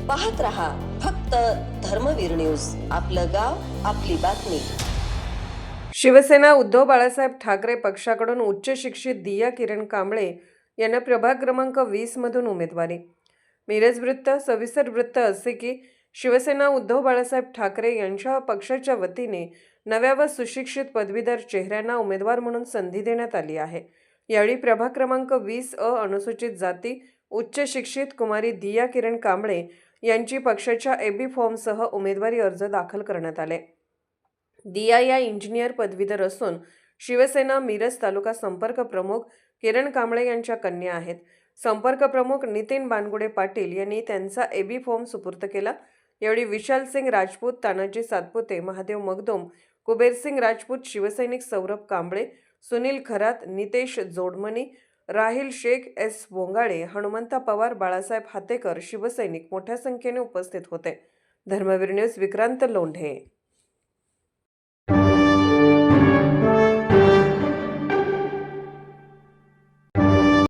पाहत रहा फक्त धर्मवीर न्यूज, आपलं गाव आपली बातमी। शिवसेना उद्धव बाळासाहेब ठाकरे पक्षाकडून उच्च शिक्षित दिया किरण कांबळे यांना प्रभाग क्रमांक 20 मधून उमेदवारी। मिरज वृत्त सविस्तर वृत्त असे की शिवसेना उद्धव बाळासाहेब ठाकरे यांच्या पक्षाच्या वतीने नव्या व सुशिक्षित पदवीधर चेहऱ्यांना उमेदवार म्हणून संधी देण्यात आली आहे। यावेळी प्रभाग क्रमांक 20 अनुसूचित जाती उच्च शिक्षित कुमारी दिया किरण कांबळे यांची पक्षाच्या एबी फॉर्मसह उमेदवारी अर्ज दाखल करण्यात आले। दिया या इंजिनियर पदवीधर असून शिवसेना मिरज तालुका संपर्क प्रमुख किरण कांबळे यांच्या कन्या आहेत। संपर्क प्रमुख नितीन बानगुडे पाटील यांनी त्यांचा एबी फॉर्म सुपूर्द केला। यावेळी विशाल सिंग राजपूत, तानाजी सातपुते, महादेव मगदुम, कुबेर सिंग राजपूत, शिवसैनिक सौरभ कांबळे, सुनील खरात, नितेश जोडमनी, राहिल शेख, एस बोंगाळे, हनुमंता पवार, बाळासाहेब हातेकर, शिवसैनिक मोठ्या संख्येने उपस्थित होते। धर्मवीर न्यूज विक्रांत लोंढे।